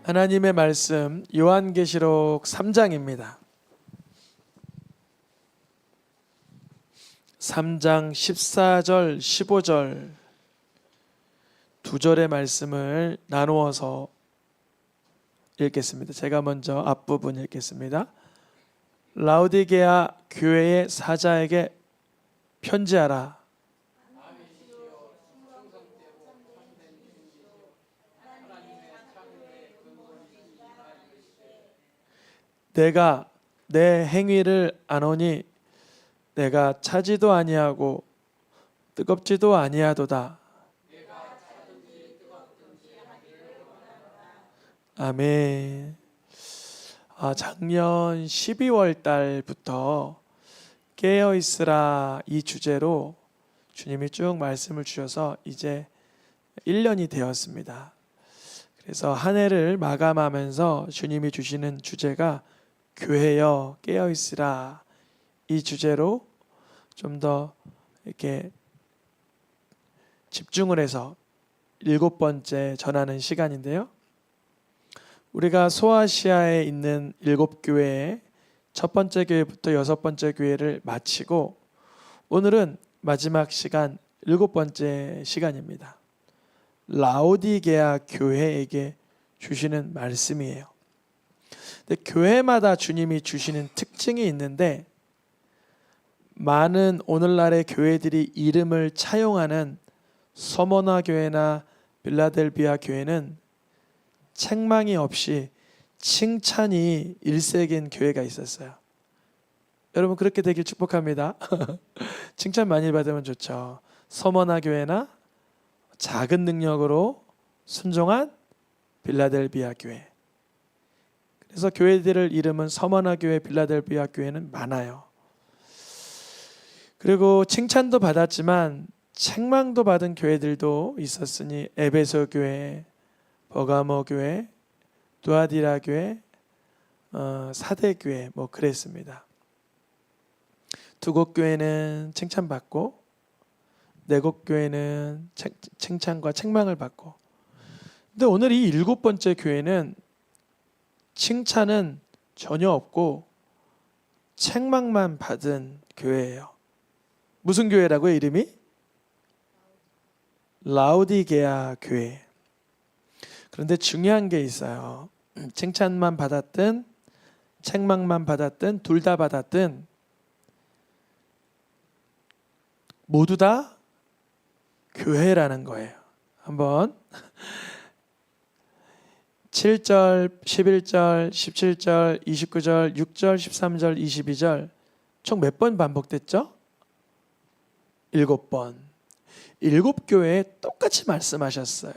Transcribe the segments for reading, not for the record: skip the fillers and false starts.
하나님의 말씀 요한계시록 3장입니다. 3장 14절 15절 두 절의 말씀을 나누어서 읽겠습니다. 제가 먼저 앞부분 읽겠습니다. 라오디게아 교회의 사자에게 편지하라. 내가 내 행위를 아노니 내가 차지도 아니하고 뜨겁지도 아니하도다. 아멘. 작년 12월 달부터 깨어있으라 이 주제로 주님이 쭉 말씀을 주셔서 이제 1년이 되었습니다. 그래서 한 해를 마감하면서 주님이 주시는 주제가 교회여 깨어있으라 이 주제로 좀 더 이렇게 집중을 해서 7번째 전하는 시간인데요. 우리가 소아시아에 있는 7교회의 첫 번째 교회부터 6번째 교회를 마치고 오늘은 마지막 시간 7번째 시간입니다. 라오디게아 교회에게 주시는 말씀이에요. 근데 교회마다 주님이 주시는 특징이 있는데 많은 오늘날의 교회들이 이름을 차용하는 서머나 교회나 빌라델비아 교회는 책망이 없이 칭찬이 일색인 교회가 있었어요. 여러분 그렇게 되길 축복합니다. 칭찬 많이 받으면 좋죠. 서머나 교회나 작은 능력으로 순종한 빌라델비아 교회. 그래서 교회들을 이름은 서머나 교회, 빌라델비아 교회는 많아요. 그리고 칭찬도 받았지만 책망도 받은 교회들도 있었으니 에베소 교회, 버가모 교회, 두아디라 교회, 사대 교회 뭐 그랬습니다. 두 곳 교회는 칭찬받고 네 곳 교회는 칭찬과 책망을 받고. 근데 오늘 이 7번째 교회는 칭찬은 전혀 없고 책망만 받은 교회예요. 무슨 교회라고요? 이름이? 라오디게아 교회. 그런데 중요한 게 있어요. 칭찬만 받았든 책망만 받았든 둘 다 받았든 모두 다 교회라는 거예요. 한번 7절, 11절, 17절, 29절, 6절, 13절, 22절 총 몇 번 반복됐죠? 7번. 7교회에 똑같이 말씀하셨어요.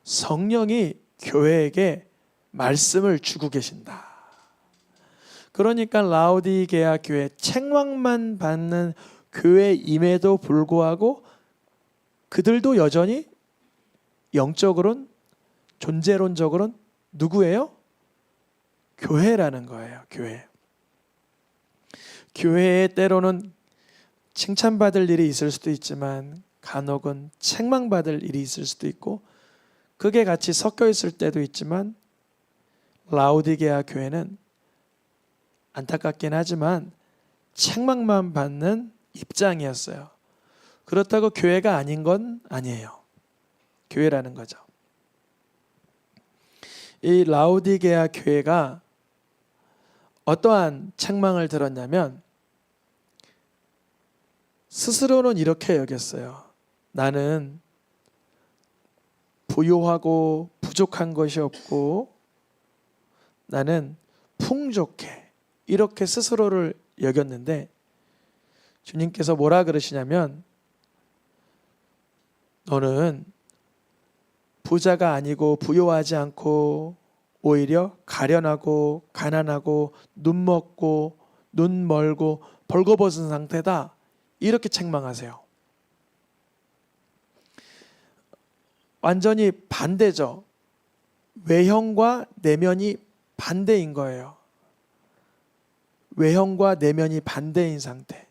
성령이 교회에게 말씀을 주고 계신다. 그러니까 라오디게아 교회 책망만 받는 교회임에도 불구하고 그들도 여전히 영적으로는 존재론적으로는 누구예요? 교회라는 거예요. 교회. 교회에 때로는 칭찬받을 일이 있을 수도 있지만 간혹은 책망받을 일이 있을 수도 있고 그게 같이 섞여 있을 때도 있지만 라오디게아 교회는 안타깝긴 하지만 책망만 받는 입장이었어요. 그렇다고 교회가 아닌 건 아니에요. 교회라는 거죠. 이 라오디게아 교회가 어떠한 책망을 들었냐면 스스로는 이렇게 여겼어요. 나는 부요하고 부족한 것이 없고 나는 풍족해. 이렇게 스스로를 여겼는데 주님께서 뭐라 그러시냐면 너는 부자가 아니고 부요하지 않고 오히려 가련하고 가난하고 눈 먹고 눈 멀고 벌거벗은 상태다. 이렇게 책망하세요. 완전히 반대죠. 외형과 내면이 반대인 거예요. 외형과 내면이 반대인 상태.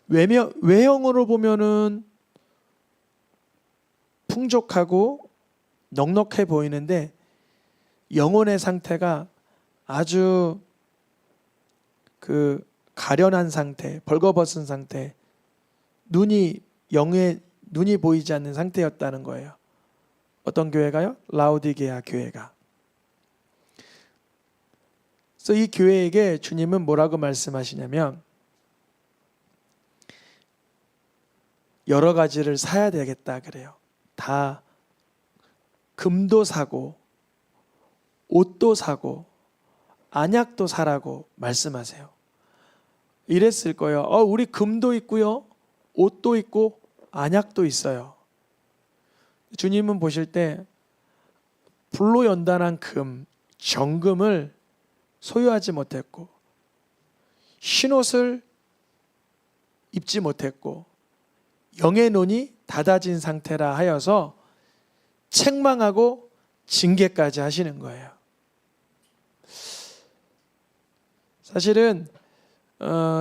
외형으로 보면은 풍족하고 넉넉해 보이는데 영혼의 상태가 아주 가련한 상태, 벌거벗은 상태, 영의 눈이 보이지 않는 상태였다는 거예요. 어떤 교회가요? 라오디게아 교회가. 그래서 이 교회에게 주님은 뭐라고 말씀하시냐면 여러 가지를 사야 되겠다 그래요. 다 금도 사고 옷도 사고 안약도 사라고 말씀하세요. 이랬을 거예요. 우리 금도 있고요, 옷도 있고 안약도 있어요. 주님은 보실 때 불로 연단한 금, 정금을 소유하지 못했고 흰옷을 입지 못했고 영의 눈이 닫아진 상태라 하여서 책망하고 징계까지 하시는 거예요. 사실은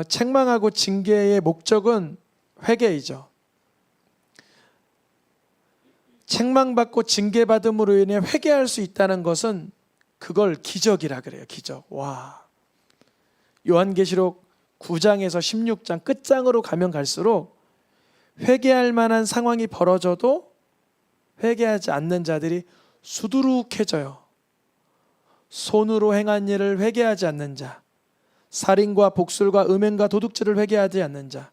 책망하고 징계의 목적은 회개이죠. 책망받고 징계받음으로 인해 회개할 수 있다는 것은 그걸 기적이라 그래요. 기적. 와. 요한계시록 9장에서 16장 끝장으로 가면 갈수록 회개할 만한 상황이 벌어져도 회개하지 않는 자들이 수두룩해져요. 손으로 행한 일을 회개하지 않는 자, 살인과 복술과 음행과 도둑질을 회개하지 않는 자,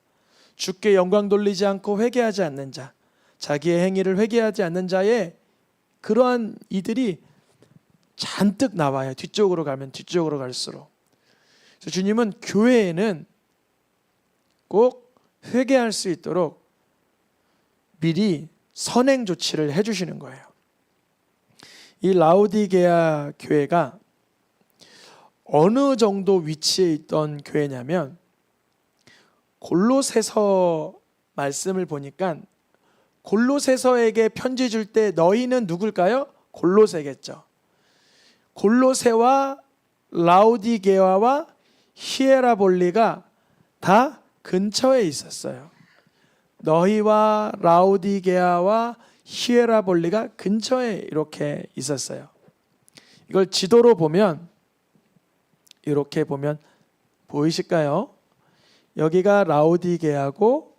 주께 영광 돌리지 않고 회개하지 않는 자, 자기의 행위를 회개하지 않는 자의 그러한 이들이 잔뜩 나와요. 뒤쪽으로 가면 뒤쪽으로 갈수록. 그래서 주님은 교회에는 꼭 회개할 수 있도록 미리 선행 조치를 해주시는 거예요. 이 라오디게아 교회가 어느 정도 위치에 있던 교회냐면 골로새서 말씀을 보니까 골로새서에게 편지 줄 때 너희는 누굴까요? 골로새겠죠. 골로새와 라오디게아와 히에라볼리가 다 근처에 있었어요. 너희와 라오디게아와 히에라볼리가 근처에 이렇게 있었어요. 이걸 지도로 보면 이렇게 보면 보이실까요? 여기가 라오디게아고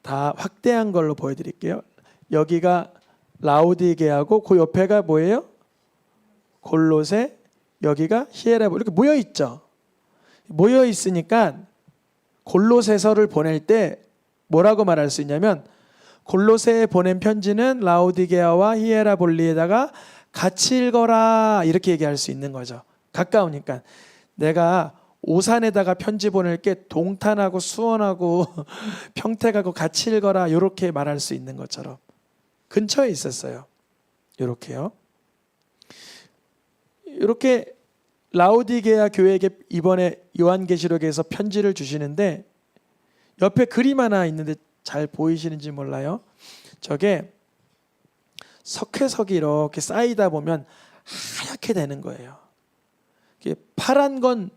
다 확대한 걸로 보여드릴게요. 여기가 라오디게아고 그 옆에가 뭐예요? 골로새, 여기가 히에라볼리. 이렇게 모여 있죠. 모여 있으니까 골로새서를 보낼 때 뭐라고 말할 수 있냐면 골로새에 보낸 편지는 라오디게아와 히에라볼리에다가 같이 읽어라 이렇게 얘기할 수 있는 거죠. 가까우니까. 내가 오산에다가 편지 보낼게 동탄하고 수원하고 평택하고 같이 읽어라 이렇게 말할 수 있는 것처럼 근처에 있었어요. 이렇게요. 이렇게 라오디게아 교회에게 이번에 요한계시록에서 편지를 주시는데 옆에 그림 하나 있는데 잘 보이시는지 몰라요. 저게 석회석이 이렇게 쌓이다 보면 하얗게 되는 거예요. 파란 건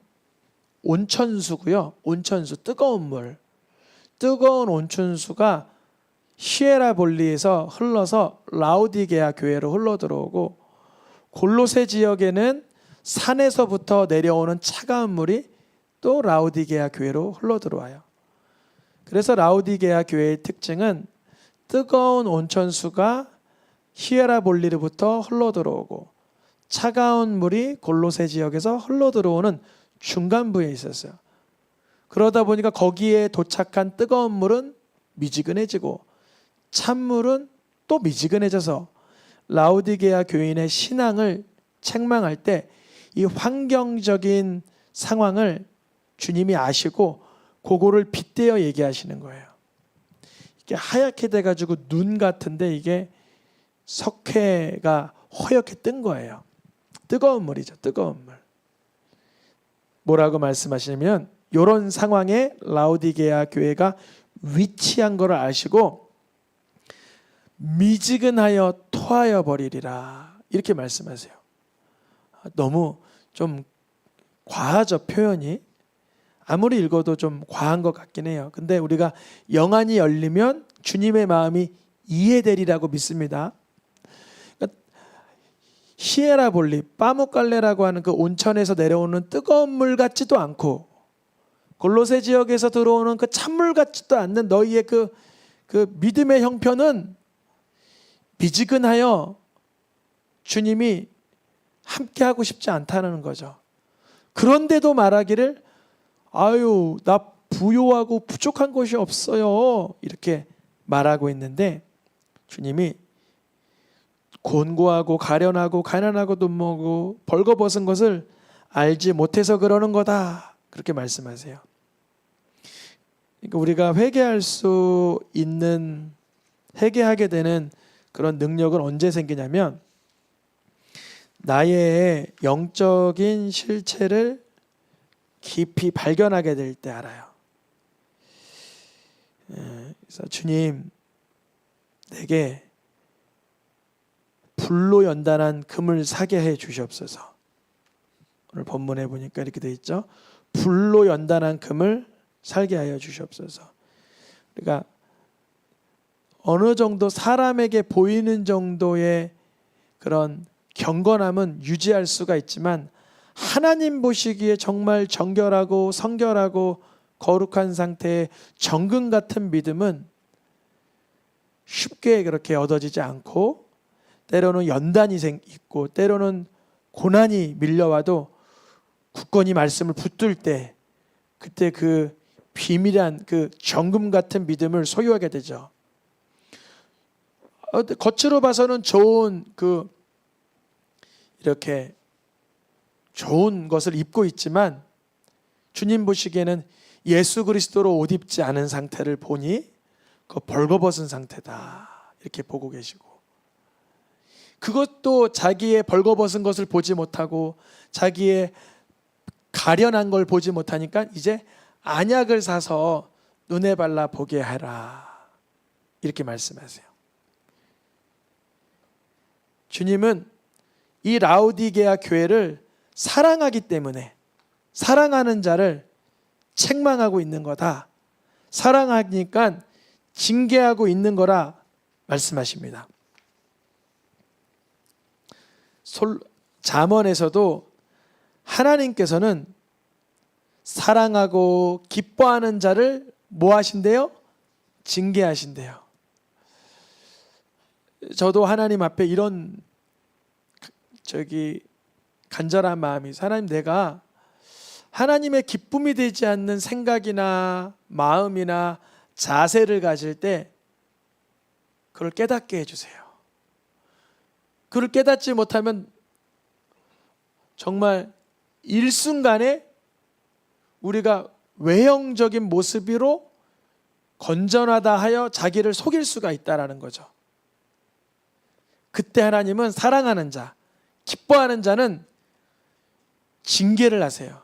온천수고요. 온천수, 뜨거운 물. 뜨거운 온천수가 히에라볼리에서 흘러서 라오디게아 교회로 흘러들어오고 골로새 지역에는 산에서부터 내려오는 차가운 물이 또 라오디게아 교회로 흘러들어와요. 그래서 라오디게아 교회의 특징은 뜨거운 온천수가 히에라볼리로부터 흘러들어오고 차가운 물이 골로새 지역에서 흘러들어오는 중간부에 있었어요. 그러다 보니까 거기에 도착한 뜨거운 물은 미지근해지고 찬물은 또 미지근해져서 라오디게아 교인의 신앙을 책망할 때 이 환경적인 상황을 주님이 아시고 그거를 빗대어 얘기하시는 거예요. 이게 하얗게 돼가지고 눈 같은데 이게 석회가 허옇게 뜬 거예요. 뜨거운 물이죠. 뜨거운 물. 뭐라고 말씀하시냐면 이런 상황에 라오디게아 교회가 위치한 것을 아시고 미지근하여 토하여 버리리라 이렇게 말씀하세요. 너무 좀 과하죠, 표현이. 아무리 읽어도 좀 과한 것 같긴 해요. 근데 우리가 영안이 열리면 주님의 마음이 이해되리라고 믿습니다. 그러니까 히에라볼리, 빠묵갈레라고 하는 그 온천에서 내려오는 뜨거운 물 같지도 않고 골로새 지역에서 들어오는 그 찬물 같지도 않는 너희의 그 믿음의 형편은 미지근하여 주님이 함께하고 싶지 않다는 거죠. 그런데도 말하기를 아유 나 부요하고 부족한 것이 없어요 이렇게 말하고 있는데 주님이 곤고하고 가련하고 가난하고 눈머고 벌거벗은 것을 알지 못해서 그러는 거다 그렇게 말씀하세요. 그러니까 우리가 회개할 수 있는 회개하게 되는 그런 능력은 언제 생기냐면 나의 영적인 실체를 깊이 발견하게 될 때 알아요. 그래서 주님 내게 불로 연단한 금을 사게 해 주시옵소서. 오늘 본문에 보니까 이렇게 돼 있죠. 불로 연단한 금을 살게 하여 주시옵소서. 그러니까 어느 정도 사람에게 보이는 정도의 그런 경건함은 유지할 수가 있지만 하나님 보시기에 정말 정결하고 성결하고 거룩한 상태의 정금 같은 믿음은 쉽게 그렇게 얻어지지 않고 때로는 연단이 있고 때로는 고난이 밀려와도 굳건히 말씀을 붙들 때 그때 그 비밀한 그 정금 같은 믿음을 소유하게 되죠. 겉으로 봐서는 좋은 이렇게 좋은 것을 입고 있지만 주님 보시기에는 예수 그리스도로 옷 입지 않은 상태를 보니 그 벌거벗은 상태다 이렇게 보고 계시고 그것도 자기의 벌거벗은 것을 보지 못하고 자기의 가련한 걸 보지 못하니까 이제 안약을 사서 눈에 발라 보게 하라 이렇게 말씀하세요. 주님은 이 라오디게아 교회를 사랑하기 때문에 사랑하는 자를 책망하고 있는 거다. 사랑하니까 징계하고 있는 거라 말씀하십니다. 잠언에서도 하나님께서는 사랑하고 기뻐하는 자를 뭐 하신대요? 징계하신대요. 저도 하나님 앞에 이런 간절한 마음이 하나님 내가 하나님의 기쁨이 되지 않는 생각이나 마음이나 자세를 가질 때 그걸 깨닫게 해주세요. 그걸 깨닫지 못하면 정말 일순간에 우리가 외형적인 모습으로 건전하다 하여 자기를 속일 수가 있다라는 거죠. 그때 하나님은 사랑하는 자, 기뻐하는 자는 징계를 하세요.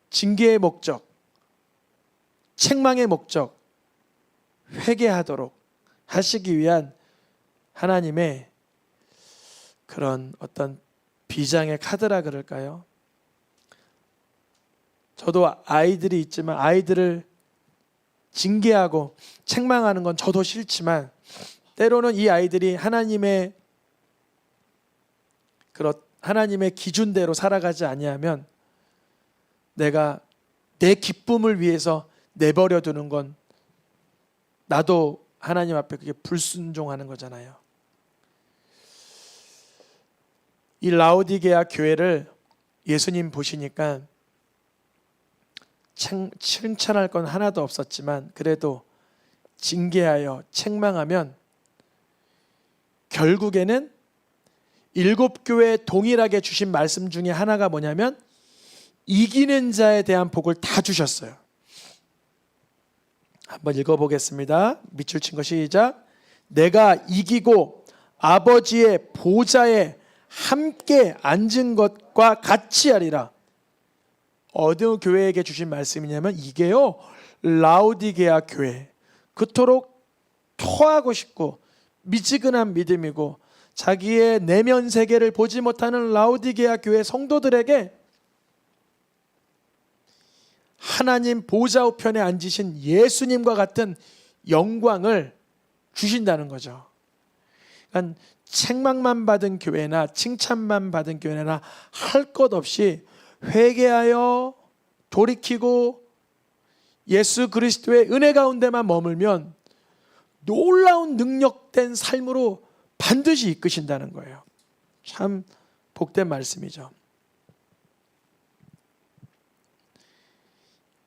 징계의 목적, 책망의 목적, 회개하도록 하시기 위한 하나님의 그런 어떤 비장의 카드라 그럴까요? 저도 아이들이 있지만 아이들을 징계하고 책망하는 건 저도 싫지만 때로는 이 아이들이 하나님의 기준대로 살아가지 아니하면 내가 내 기쁨을 위해서 내버려 두는 건 나도 하나님 앞에 그게 불순종하는 거잖아요. 이 라오디게아 교회를 예수님 보시니까 칭찬할 건 하나도 없었지만 그래도 징계하여 책망하면 결국에는 7교회에 동일하게 주신 말씀 중에 하나가 뭐냐면 이기는 자에 대한 복을 다 주셨어요. 한번 읽어보겠습니다. 밑줄 친 거 시작. 내가 이기고 아버지의 보좌에 함께 앉은 것과 같이 하리라. 어느 교회에게 주신 말씀이냐면 이게요 라오디게아 교회, 그토록 토하고 싶고 미지근한 믿음이고 자기의 내면 세계를 보지 못하는 라오디게아 교회 성도들에게 하나님 보좌 우편에 앉으신 예수님과 같은 영광을 주신다는 거죠. 그러니까 책망만 받은 교회나 칭찬만 받은 교회나 할 것 없이 회개하여 돌이키고 예수 그리스도의 은혜 가운데만 머물면 놀라운 능력된 삶으로 반드시 이끄신다는 거예요. 참 복된 말씀이죠.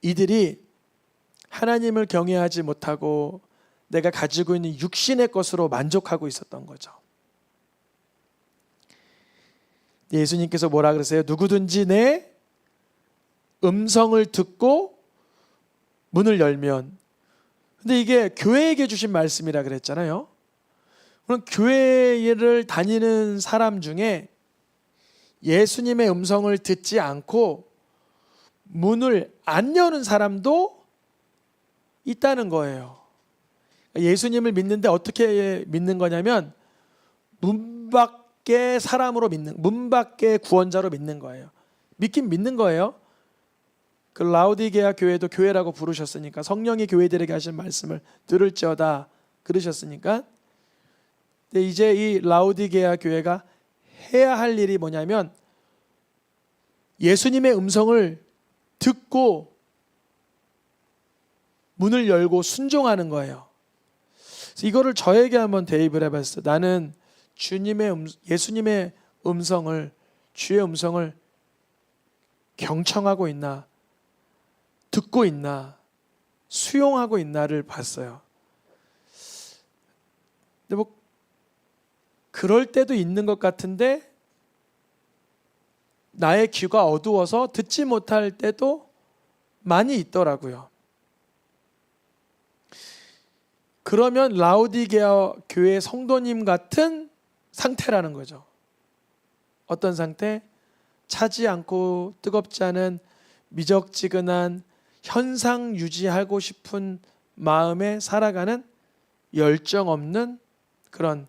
이들이 하나님을 경외하지 못하고 내가 가지고 있는 육신의 것으로 만족하고 있었던 거죠. 예수님께서 뭐라 그러세요? 누구든지 내 음성을 듣고 문을 열면. 근데 이게 교회에게 주신 말씀이라 그랬잖아요. 그럼 교회를 다니는 사람 중에 예수님의 음성을 듣지 않고 문을 안 여는 사람도 있다는 거예요. 예수님을 믿는데 어떻게 믿는 거냐면 문 밖의 사람으로 믿는, 문 밖의 구원자로 믿는 거예요. 믿긴 믿는 거예요. 그 라우디게아 교회도 교회라고 부르셨으니까, 성령이 교회들에게 하신 말씀을 들을지어다 그러셨으니까. 근데 이제 이 라우디게아 교회가 해야 할 일이 뭐냐면 예수님의 음성을 듣고 문을 열고 순종하는 거예요. 그래서 이거를 저에게 한번 대입을 해봤어요. 나는 예수님의 음성을, 주의 음성을 경청하고 있나, 듣고 있나, 수용하고 있나를 봤어요. 근데 뭐 그럴 때도 있는 것 같은데 나의 귀가 어두워서 듣지 못할 때도 많이 있더라고요. 그러면 라우디게아 교회 성도님 같은 상태라는 거죠. 어떤 상태? 차지 않고 뜨겁지 않은 미적지근한 현상 유지하고 싶은 마음에 살아가는 열정 없는 그런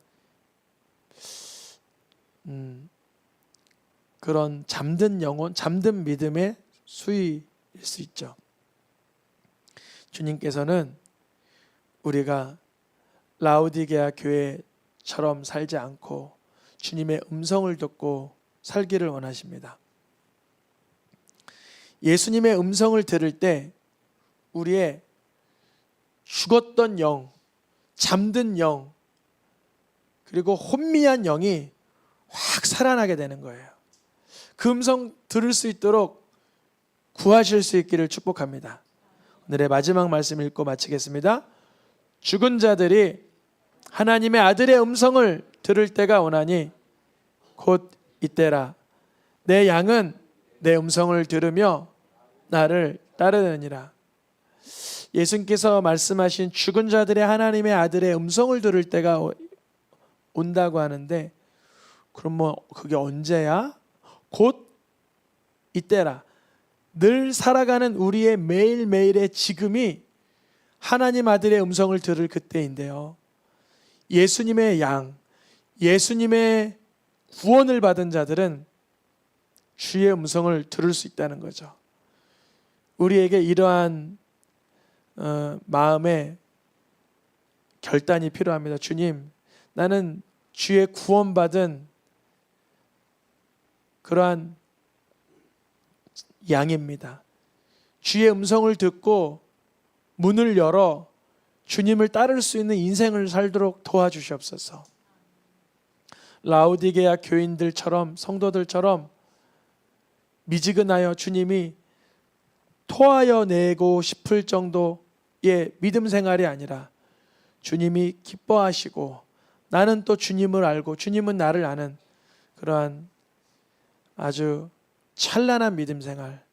잠든 영혼, 잠든 믿음의 수위일 수 있죠. 주님께서는 우리가 라우디게아 교회처럼 살지 않고 주님의 음성을 듣고 살기를 원하십니다. 예수님의 음성을 들을 때 우리의 죽었던 영, 잠든 영, 그리고 혼미한 영이 확 살아나게 되는 거예요. 그 음성 들을 수 있도록 구하실 수 있기를 축복합니다. 오늘의 마지막 말씀 읽고 마치겠습니다. 죽은 자들이 하나님의 아들의 음성을 들을 때가 오나니 곧 이때라. 내 양은 내 음성을 들으며 나를 따르느니라. 예수님께서 말씀하신 죽은 자들의 하나님의 아들의 음성을 들을 때가 온다고 하는데, 그럼 뭐 그게 언제야? 곧 이때라. 늘 살아가는 우리의 매일매일의 지금이 하나님 아들의 음성을 들을 그때인데요. 예수님의 양, 예수님의 구원을 받은 자들은 주의 음성을 들을 수 있다는 거죠. 우리에게 이러한 마음의 결단이 필요합니다. 주님, 나는 주의 구원받은 그러한 양입니다. 주의 음성을 듣고 문을 열어 주님을 따를 수 있는 인생을 살도록 도와주시옵소서. 라우디게아 교인들처럼, 성도들처럼 미지근하여 주님이 토하여 내고 싶을 정도의 믿음 생활이 아니라 주님이 기뻐하시고 나는 또 주님을 알고 주님은 나를 아는 그러한 아주 찬란한 믿음 생활,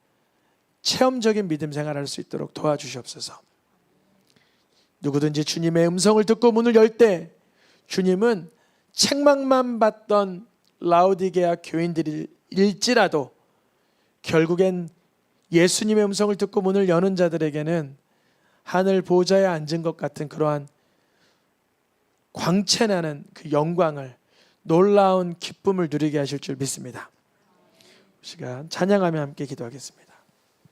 체험적인 믿음 생활을 할 수 있도록 도와주시옵소서. 누구든지 주님의 음성을 듣고 문을 열 때 주님은 책망만 받던 라우디게아 교인들일지라도 결국엔 예수님의 음성을 듣고 문을 여는 자들에게는 하늘 보좌에 앉은 것 같은 그러한 광채나는 그 영광을, 놀라운 기쁨을 누리게 하실 줄 믿습니다. 시간 찬양하며 함께 기도하겠습니다.